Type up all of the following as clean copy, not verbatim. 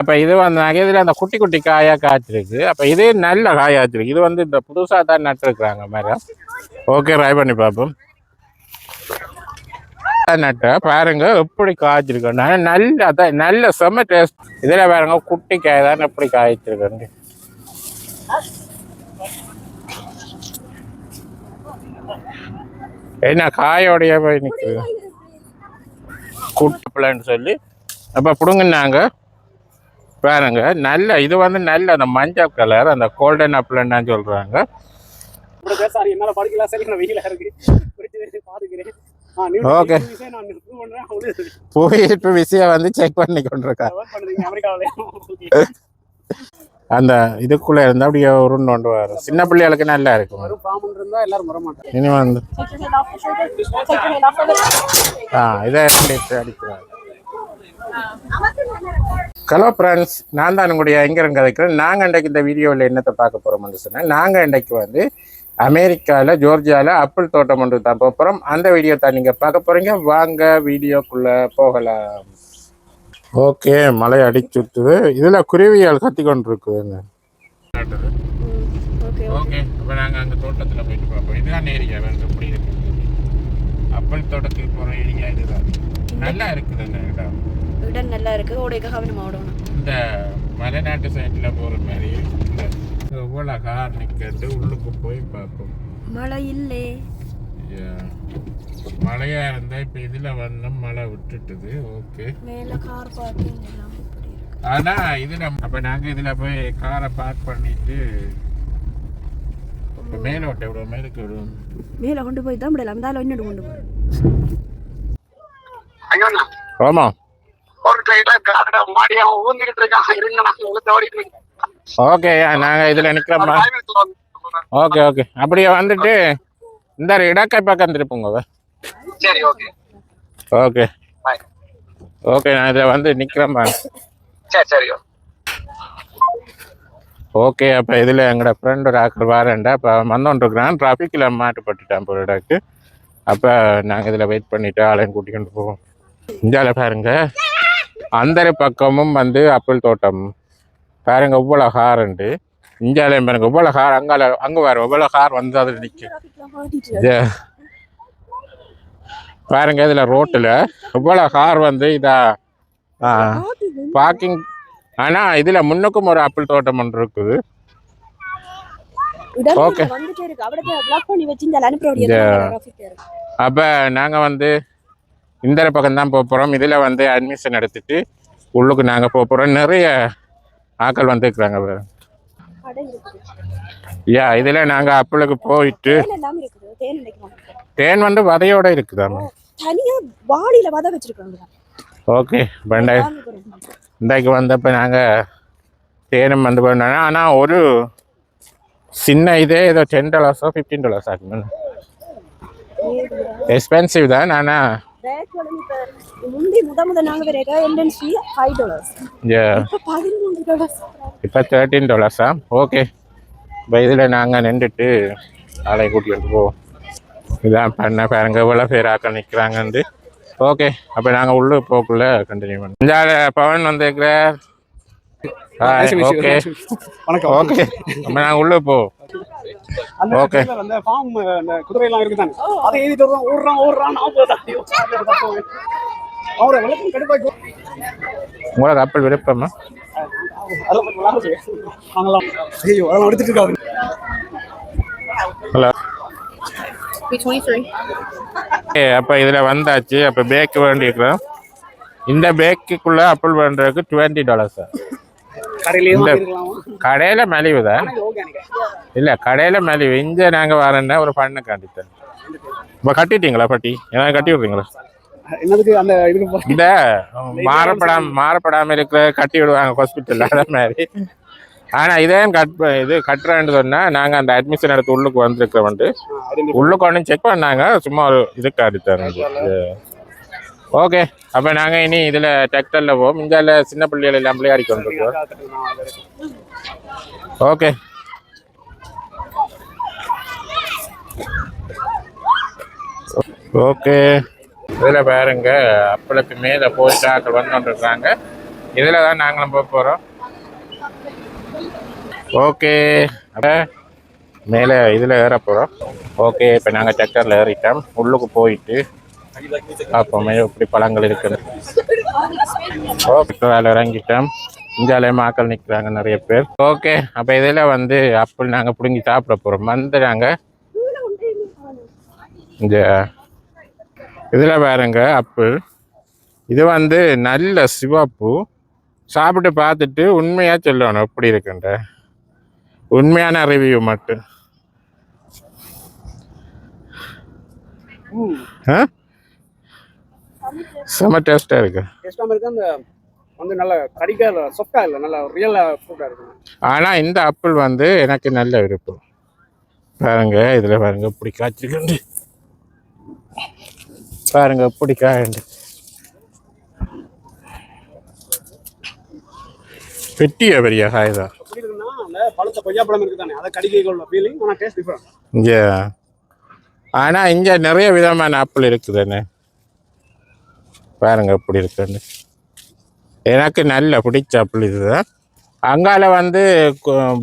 அப்போ இது வந்து இதில் அந்த குட்டி குட்டி காயாக காய்ச்சிருக்கு. அப்போ இது நல்ல காயாச்சிருக்கு. இது வந்து இந்த புதுசாக தான் நட்டுருக்குறாங்க மரம். ஓகே, ட்ரை பண்ணி பார்ப்போம். நட்ட பாருங்க எப்படி காய்ச்சிருக்கு. நல்ல அதான் நல்ல செம்ம டேஸ்ட். இதில் பாருங்க குட்டி காய் தான் எப்படி காய்ச்சிருக்கு. என்ன காயோடைய போய் நிற்குது கூட்டப்பிள்ளைன்னு சொல்லி. அப்போ பிடுங்கினாங்க பாருங்க. நல்ல இது வந்து நல்ல அந்த மஞ்சள் கலர் அந்த கோல்டன் அப்பிள்னு சொல்றாங்க. ஓகே, போய் இப்போ விஷயம் வந்து செக் பண்ணி கொண்டிருக்கேன். அந்த இதுக்குள்ள இருந்தா அப்படியே உருண்டு கொண்டு வரும். சின்ன பிள்ளைகளுக்கு நல்லா இருக்கும். இனி வந்து இதை அடிக்கிறாங்க. ஹலோ ஃப்ரெண்ட்ஸ், நான் தான் உங்களுடைய எங்கேருந்து கதைக்கிறேன். நாங்கள் இன்றைக்கு இந்த வீடியோவில் என்னத்தை பார்க்க போகிறோம்னு சொன்னால், நாங்கள் இன்றைக்கு வந்து அமெரிக்காவில் ஜோர்ஜியாவில் ஆப்பிள் தோட்டம் ஒன்று தான் போகிறோம். அந்த வீடியோ தான் நீங்கள் பார்க்க போகிறீங்க. வாங்க வீடியோக்குள்ளே போகலாம். ஓகே, மழை அடிச்சுட்டுது. இதில் குருவியால் கத்தி கொண்டு இருக்குதுங்க. ஓகே, இப்போ நாங்கள் அங்கே தோட்டத்தில் போயிட்டு பார்ப்போம். இதுதான் ஏரியா வந்து எப்படி இருக்குது. ஆப்பிள் தோட்டத்துக்கு போகிற ஏரியா இதுதான். நல்லா இருக்குது அந்த இடம். இடம் நல்லா இருக்குது. ஓடைக்காக நம்ம ஓடணும். இந்த மலைநாட்டு சைடில் போகிற மாதிரி இந்த எவ்வளோ கார் நிற்கிறது. உள்ளுக்கு போய் பார்ப்போம். மழை இல்லை. மழையா இருந்தா இப்ப இதுல வந்து மழை விட்டுட்டுது. ஓகே, மேல கார் பார்க்கிங் எல்லாம் ஆனா இதுல அப்ப நாங்க இதுல போய் காரை பார்க் பண்ணிட்டு மேல ஓட்ட விடுவோம். மேலுக்கு விடுவோம். மேல கொண்டு போய் தான் விடலாம். அந்த இன்னொரு கொண்டு போய் ஆமா ஓகே, நாங்க இதுல நிக்கிறோமா? ஓகே ஓகே, அப்படியே வந்துட்டு இந்த இடக்கை பக்கம் திருப்புங்க. சரி, ஓகே ஓகே ஓகே, நான் இதில் வந்து நிற்கிறேம்மா. சரி சரி ஓகே. அப்போ இதில் எங்களோட ஃப்ரெண்டு ஒரு ஆக்கள் வரேன்டா. அப்போ வந்தோன்ட்ருக்குறான். டிராஃபிக்கில் மாட்டுப்பட்டுட்டான் போலடாக்கு. அப்போ நாங்கள் இதில் வெயிட் பண்ணிவிட்டு ஆளையும் கூட்டிகிட்டு போவோம். இந்தியாவில் பாருங்க, அந்த பக்கமும் வந்து ஆப்பிள் தோட்டம் பாருங்க. இவ்வளோ காருண்டு. இந்தியாவிலையும் பாருங்க இவ்வளோ கார். அங்கே வேறு இவ்வளோ கார் வந்து அதில் நிற்க பாருங்க. இதில் ரோட்டில் இவ்வளோ கார் வந்து இதா பார்க்கிங். ஆனால் இதில் முன்னுக்கும் ஒரு ஆப்பிள் தோட்டம் ஒன்று இருக்குது. ஓகே, அப்போ நாங்கள் வந்து இந்த பக்கம் தான் போக போகிறோம். இதில் வந்து அட்மிஷன் எடுத்துட்டு உள்ளுக்கு நாங்கள் போக போகிறோம். நிறைய ஆக்கள் வந்துருக்குறாங்க. இதில் நாங்கள் ஆப்பிளுக்கு போயிட்டு தேன் வந்து வதையோட இருக்குதாமா. ஓகே, இன்றைக்கு வந்தப்போ நாங்கள் தேனும் வந்து பண்ணோம். ஆனால் ஒரு சின்ன இதே ஏதோ $10 $15 ஆகுமே. எக்ஸ்பென்சிவ் தான். ஆனால் இப்போ $13. ஓகே, இப்போ இதில் நாங்கள் நின்றுட்டு ஆளை கூட்டிகிட்டு போவோம். இதான் பண்ண பாருங்க இவ்வளோ பேர் ஆக்க நிற்கிறாங்கண்டு. ஓகே, அப்போ நாங்கள் உள்ளே போக்குள்ள கண்டினியூ பண்ணோம். இந்த பவன் வந்துருக்கிற. ஓகே ஓகே, அப்போ நாங்கள் உள்ளே போவோம். ஓகே, உங்களுக்கு ஆப்பிள் விருப்பமா? ஹலோ, அப்போ இதில் வந்தாச்சு. அப்போ பேக்கு வேண்டியிருக்கிறோம். இந்த பேக்குக்குள்ளே ஆப்பிள் பண்ணுறதுக்கு $20. இந்த கடையில் மலிவு தான். இல்லை, கடையில் மலிவு. இங்கே நாங்கள் வரேன்னா ஒரு பண்ணு காட்டித்தேன். இப்போ கட்டிட்டீங்களா பட்டி? ஏதாவது கட்டி விட்றீங்களா? இந்த மாறப்படாமல் இருக்கிற கட்டி விடுவாங்க ஹாஸ்பிட்டலில், அதே மாதிரி. ஆனால் இதே இது கட்டுறேன்னு சொன்னால் நாங்கள் அந்த அட்மிஷன் எடுத்து உள்ளுக்கு வந்துருக்கிறோம்ட்டு உள்ளுக்கு ஒன்றும் செக் பண்ணாங்க. சும்மா ஒரு இதுக்கு அடித்தாங்க. ஓகே, அப்போ நாங்கள் இனி இதில் டிராக்டரில் போவோம். இந்தியாவில் சின்ன பிள்ளைகள் எல்லாம் விளையாடி கொண்டிருக்கோம். Okay, okay. இதில் பாருங்க, அப்பளுக்கு மேலே போய் ஆக்கள் வந்துருக்குறாங்க. இதில் தான் நாங்களும் போக போகிறோம். ஓகே, அப்போ மேலே இதில் ஏற போகிறோம். ஓகே, இப்போ நாங்கள் சக்கரில் ஏறிட்டோம். உள்ளுக்கு போயிட்டு பார்ப்போமே எப்படி பழங்கள் இருக்குது. ஓகே, அதில் இறங்கிட்டோம். இந்தியாவிலே மக்கள் நிற்கிறாங்க நிறைய பேர். ஓகே, அப்போ இதில் வந்து ஆப்பிள் நாங்கள் பிடுங்கி சாப்பிட போகிறோம். வந்து நாங்கள் இந்த இதில் பாருங்க ஆப்பிள். இது வந்து நல்ல சிவப்பு. சாப்பிட்டு பார்த்துட்டு உண்மையாக சொல்லணும் எப்படி இருக்குன்ற உண்மையான ரிவ்யூ மட்டும். செம்ம டேஸ்ட்டாக இருக்கு. வந்து நல்ல கடிக்காத சொஃப்டா இல்லை, நல்ல ரியலா ஃப்ரூட்டா இருக்கு. ஆனால் இந்த ஆப்பிள் வந்து எனக்கு நல்ல விருப்பம். பாருங்க இதில் பாருங்க இப்படி காய்ச்சிருக்கு. பாருங்க இப்படி காய்ண்டு பெட்டிய பெரிய காய் தான். எப்படி இருக்குன்னா அந்த பழுத்த கொய்யாப்பழம் இருக்கு தானே, அதை கடிக்கைக்குள்ள ஃபீலிங், ஆனால் டேஸ்ட் டிஃபரெண்ட். இங்கே ஆனால் இங்கே நிறைய விதமான ஆப்பிள் இருக்குதுன்னு பாருங்க எப்படி இருக்குன்னு. எனக்கு நல்ல பிடிச்ச ஆப்பிள் இதுதான். அங்கால வந்து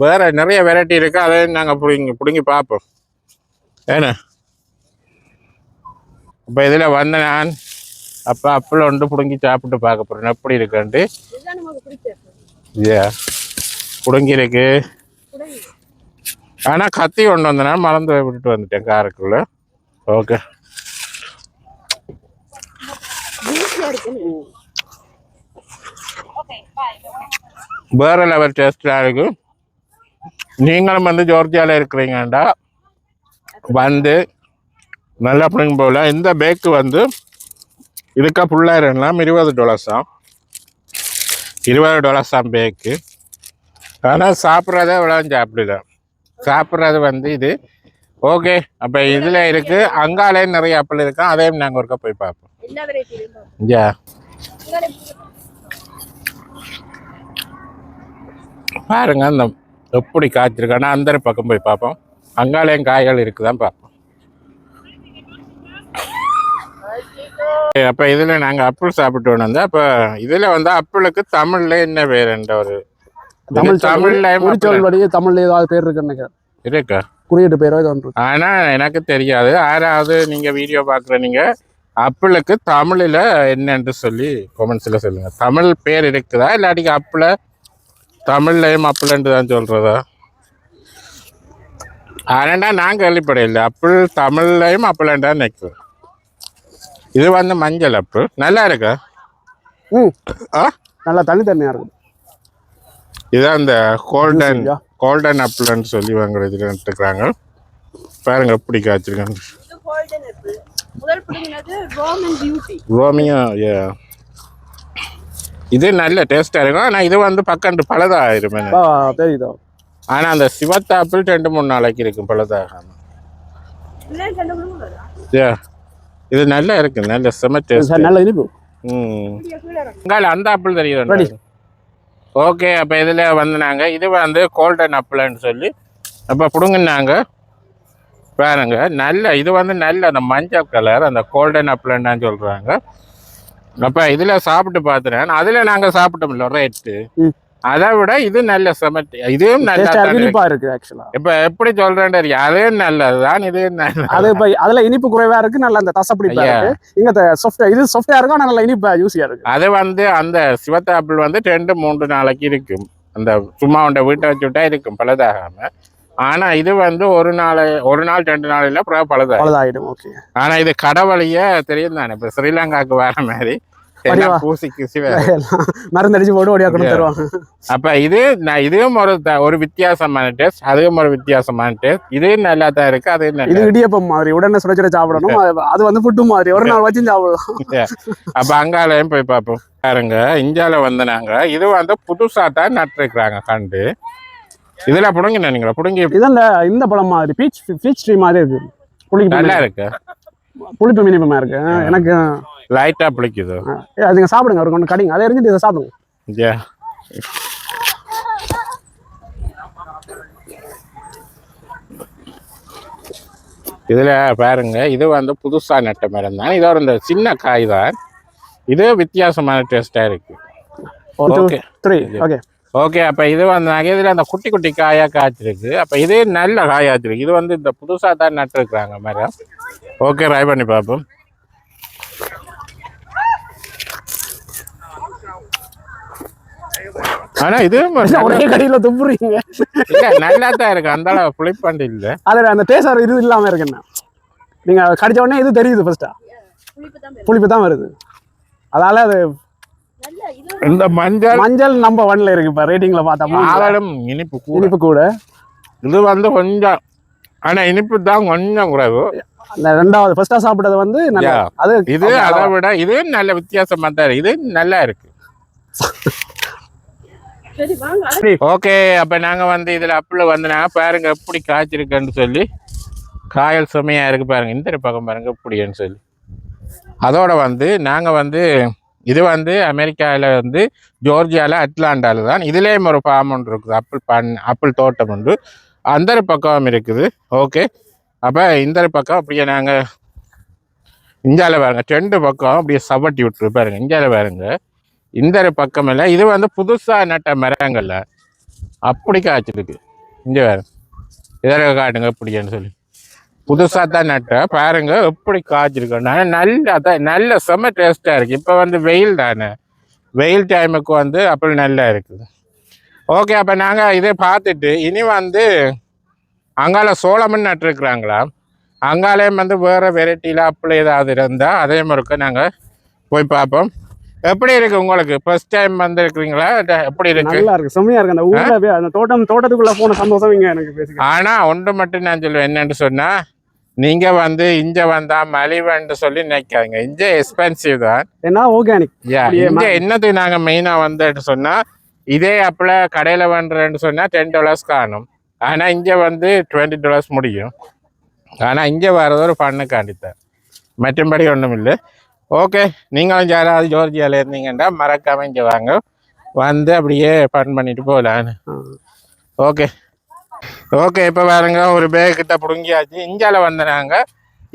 வேற நிறைய வெரைட்டி இருக்கு, அதையும் நாங்கள் பிடுங்கி பார்ப்போம். ஏன்னா இப்போ இதில் வந்த நான் அப்போ ஆப்பிள் ஒன்று பிடுங்கி சாப்பிட்டு பார்க்க போகிறேன் எப்படி இருக்குன்ட்டு. பிடுங்கி இருக்கு. ஆனால் கத்தி கொண்டு வந்தேன்னா மறந்து விட்டுட்டு வந்துட்டேன் காருக்குள்ள. ஓகே, வேற லெவல் டேஸ்டாக இருக்கு. நீங்களும் வந்து ஜோர்ஜியாவில் இருக்கிறீங்கண்டா வந்து நல்லா பிடிங்க போல. இந்த பேக்கு வந்து இதுக்கா $20 $20 பேக்கு. ஆனால் சாப்பிட்றத விளையாண்டு சாப்பிடுதான். சாப்பிட்றது வந்து இது. ஓகே, அப்போ இதில் இருக்குது. அங்காலேயும் நிறைய ஆப்பிள் இருக்கு, அதையும் நாங்கள் ஒருக்கா போய் பார்ப்போம். பாருங்க அந்த எப்படி காய்ச்சிருக்கானா அந்த பக்கம் போய் பார்ப்போம். அங்காலேயும் காய்கள் இருக்குதான் பார்ப்போம். அப்போ இதில் நாங்கள் ஆப்பிள் சாப்பிட்டு வந்தோம். அப்போ இதில் வந்து ஆப்பிளுக்கு தமிழில் என்ன பேருன்ற ஒரு தமிழ்ல ஏதாவது பேர் இருக்குன்னு இருக்கா, குறியீட்டு பேரோ இது. ஆனால் எனக்கு தெரியாது. யாராவது நீங்கள் வீடியோ பார்க்குறீங்க ஆப்பிளுக்கு தமிழில் என்னன்னு சொல்லி கமெண்ட்ஸில் சொல்லுங்கள். தமிழ் பேர் இருக்குதா இல்லாட்டிக்கு ஆப்பிளை தமிழ்லையும் ஆப்பிள்ன்ட்டு தான் சொல்கிறதா? ஆனாண்டா நான் கேள்விப்படையில்லை. ஆப்பிள் தமிழ்லையும் ஆப்பிள்ன்றா நிற்கும். இது வந்து மஞ்சள் ஆப்பிள் நல்லா இருக்கா? நல்லா தனித்தன்மையாக இருக்கும். இதுதான் இந்த கோல்டன் ஆப்பிள்னு சொல்லி வாங்குற இதில் எடுத்துக்கிறாங்க. பாருங்க எப்படி காய்ச்சிருக்காங்க. ரோமியோ இது நல்ல டேஸ்டாக இருக்கும். ஆனால் இது வந்து பக்கண்டு பழுதாகிருமே. ஆனால் அந்த சிவத்தாப்பிள் 2-3 நாளைக்கு இருக்கும் பழுதாகாம. இது நல்லா இருக்கு, நல்ல செம டேஸ்ட், நல்ல இனிப்பு. அந்த ஆப்பிள் தெரியுது. ஓகே, அப்போ இதில் வந்து நாங்கள் இது வந்து கோல்டன் ஆப்பிள்னு சொல்லி அப்போ பிடுங்கினாங்க. பாருங்க நல்ல இது வந்து நல்ல அந்த மஞ்சள் கலர் அந்த கோல்டன் ஆப்பிள்ன்னு சொல்கிறாங்க. அப்போ இதில் சாப்பிட்டு பார்த்துறேன். அதில் நாங்கள் சாப்பிட்டோம்ல ரேட்டு, அதை விட இது நல்ல செமட்டி. இதுவும் நல்லா இருக்கு ஆக்சுவலா. இப்போ எப்படி சொல்றேன், அதுவும் நல்லதுதான், இதுவும் நல்லது. அது இப்போ அதுல இனிப்பு குறைவா இருக்கு, நல்ல அந்த தசப்பிடிப்பா இருக்கு. இங்க சாஃப்ட் இது சாஃப்டா இருக்கும், நல்ல இனிப்பா யூஸியா இருக்கு. அது வந்து அந்த சிவத்தாப்பிள் வந்து 2-3 நாளைக்கு இருக்கும். அந்த சும்மா உண்ட வீட்டை வச்சு விட்டா இருக்கும் பழுதாகாம. ஆனா இது வந்து ஒரு நாள் 2 நாள் இல்ல பழுதாயிடும். ஓகே, ஆனா இது கடவுளைய தெரியும் தானே. இப்ப ஸ்ரீலங்காவுக்கு வர மாதிரி மருந்தடிச்சு போட்டு ஓடியா கொண்டு தருவாங்க. அப்ப இதுவும் ஒரு வித்தியாசமான டேஸ்ட், அதுவும் ஒரு வித்தியாசமான டேஸ்ட். இது நல்லா தான் இருக்கு. அது இது இடியப்பம் மாதிரி உடனே சுட சாப்பிடணும். அது வந்து புட்டு மாதிரி ஒரு நாள் வச்சு சாப்பிடலாம். அப்ப அங்காலையும் போய் பார்ப்போம். பாருங்க இந்தியால வந்து நாங்க இது வந்து புதுசா தான் நட்டுருக்குறாங்க கண்டு. இதுல புடுங்கி நினைக்கிறேன். புடுங்கி இதல்ல இந்த பழம் மாதிரி பீச் ட்ரீ மாதிரி இருக்கு. புளிப்பு நல்லா இருக்கு, புளிப்பு மினிப்பமா இருக்கு. எனக்கு லைட்டா பிடிக்குது. அதுங்க சாப்பிடுங்க, ஒரு கொண்டு கடிங்க, அதை எரிஞ்சிட்டு இதை சாப்பிடுங்க. இதுல பாருங்க இது வந்து புதுசா நட்ட மரம் தான். இது ஒரு இந்த சின்ன காய் தான். இது வித்தியாசமான டேஸ்டா இருக்கு. 1 2 Okay. 3 ஓகே. ஓகே, அப்போ இது வந்து இதில் அந்த குட்டி குட்டி காயாக காய்ச்சிருக்கு. அப்போ இது நல்ல காயாச்சிருக்கு. இது வந்து இந்த புதுசாக தான் நட்டுருக்குறாங்க மரம். ஓகே, ட்ரை பண்ணி பார்ப்போம். ஆனா இது ஒரே கடையில துப்புறீங்க. இல்ல நல்லா தான் இருக்கு, அந்த அளவு புளிப்பண்டு இல்ல. அதுல அந்த டேஸ்ட் இது இல்லாம இருக்குண்ணா. நீங்க கடிச்ச உடனே இது தெரியுது, ஃபர்ஸ்டா புளிப்பு தான் வருது. அதால அது இந்த மஞ்சள் நம்பர் 1ல இருக்கு இப்ப ரேட்டிங்ல பார்த்தா. ஆவலும் இனிப்பு கூட இது வந்து கொஞ்சம், ஆனா இனிப்பு தான் கொஞ்சம் குறைவு. அந்த ரெண்டாவது ஃபர்ஸ்டா சாப்பிட்டது வந்து அது இது அதை விட இது நல்ல வித்தியாசமா தான் இருக்கு. இது நல்லா இருக்கு. ஓகே, அப்ப நாங்க வந்து இதுல அப்புல வந்து நாங்க பாருங்க எப்படி காய்ச்சிருக்குன்னு சொல்லி. காயல் சுமையா இருக்கு பாருங்க, இந்த பக்கம் பாருங்க எப்படின்னு சொல்லி. அதோட வந்து நாங்க வந்து இது வந்து அமெரிக்காவில் வந்து ஜோர்ஜியாவில் அட்லாண்டாவில் தான். இதுலேயும் ஒரு ஃபார்ம் ஒன்று இருக்குது, ஆப்பிள் தோட்டம் ஒன்று அந்த பக்கம் இருக்குது. ஓகே, அப்போ இந்த பக்கம் அப்படியே நாங்கள் இந்தியாவில் பாருங்க 2 பக்கம் அப்படியே சவட்டி விட்டுரு பாருங்க. இந்தியாவில் பாருங்க இந்த பக்கம் இல்லை, இது வந்து புதுசாக நட்ட மரங்கள்ல அப்படி காய்ச்சிருக்கு. இங்கே வேறு இதர காட்டுங்க எப்படின்னு சொல்லி. புதுசாக தான் நட்ட பாருங்க எப்படி காய்ச்சிருக்கோம். நல்ல செம்ம டேஸ்ட்டாக இருக்குது. இப்போ வந்து வெயில் தானே, வெயில் டைமுக்கு வந்து அப்படி நல்லா இருக்குது. ஓகே, அப்போ நாங்கள் இதை பார்த்துட்டு இனி வந்து அங்கால சோளமுன்னு நட்டுருக்குறாங்களா, அங்காலேயும் வந்து வேறு வெரைட்டியில் அப்படி ஏதாவது இருந்தால் அதே மாதிரிக்கு நாங்கள் போய் பார்ப்போம். எப்படி இருக்கு உங்களுக்கு? ஃபர்ஸ்ட் டைம் வந்திருக்கிறீங்களா? எப்படி இருக்கு? நல்லா இருக்கு, செம்மையா இருக்கு. அந்த ஊர்ல அந்த தோட்டத்துக்குள்ள போன சந்தோஷம் இங்க எனக்கு பேசுங்க. ஆனா ஒன்று மட்டும் நான் சொல்லுவேன், என்னன்னு சொன்னா, நீங்க வந்து இங்க வந்தா மலிவுன்னு சொல்லி நினைக்காதீங்க. இங்க எக்ஸ்பென்சிவ் தான். ஏன்னா ஆர்கானிக். இங்க என்னது நாங்க மெயினா வந்துட்டு சொன்னா, இதே அப்பல கடையில பண்றேன்னு சொன்னா $10 காணும். ஆனா இங்க வந்து $20 முடியும். ஆனா இங்க வர்றது ஒரு பண்ணுக்காண்டித்தான், மற்றபடி ஒன்றும் இல்லை. ஓகே, நீங்களும் யாராவது ஜோர்ஜியாவில் இருந்தீங்கன்னா மறக்காம இங்கே வாங்க, வந்து அப்படியே ஃபன் பண்ணிட்டு போகலான்னு. ஓகே ஓகே, இப்போ பாருங்க ஒரு பேக் கிட்ட பிடுங்கியாச்சு. இந்தியாவில் வந்து நாங்கள்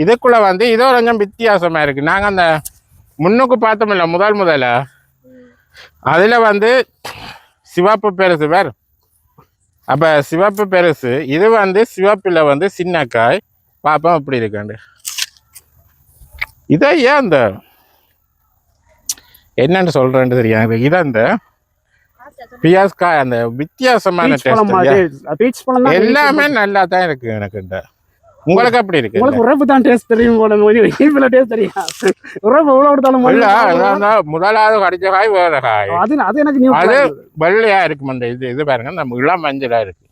இதுக்குள்ளே வந்து இதோ கொஞ்சம் வித்தியாசமாக இருக்குது. நாங்கள் அந்த முன்னுக்கு பார்த்தோமில்ல முதல்ல அதில் வந்து சிவப்பு பெருசு வேறு. அப்போ சிவப்பு பெருசு, இது வந்து சிவப்பில் வந்து சின்ன காய். பார்ப்போம் எப்படி இருக்காண்டு. இதை ஏன் அந்த என்னன்னு சொல்றேன்னு தெரியாது. இது அந்த பியாஸ்காய், அந்த வித்தியாசமான டேஸ்ட் எல்லாமே நல்லா தான் இருக்கு எனக்கு. இந்த உங்களுக்கு அப்படி இருக்கு? உங்களுக்கு உறவு தான் டேஸ்ட் தெரியும் போல, இனிப்புல டேஸ்ட் தெரியும். உறவு எவ்வளவு கொடுத்தாலும் முதலாவது கடிச்ச காய் வேற காய். அது எனக்கு நியூ. அது வெள்ளையா இருக்கும். அந்த இது பாருங்க, நம்ம இளம் மஞ்சளா இருக்கு.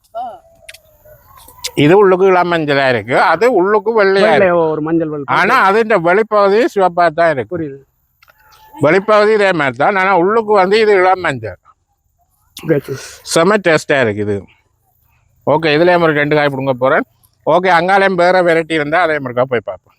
இது உள்ளுக்கு இளம் மஞ்சளா இருக்கு, அது உள்ளுக்கு வெள்ளையா இருக்கு, ஒரு மஞ்சள். ஆனா அது இந்த வெளிப்பகுதி சிவப்பா தான் இருக்கு. புரியுது, வெளிப்பகுதி இதே மாதிரி தான், ஆனா உள்ளுக்கு வந்து இது இளம் மஞ்சள். செம்ம டேஸ்டா இருக்கு இது. ஓகே, இதுலயும் ஒரு 2 காய் பிடுங்க போறேன். ஓகே, அங்காலையும் வேற வெரைட்டி இருந்தா அதே மாதிரிக்கா போய் பார்ப்போம்.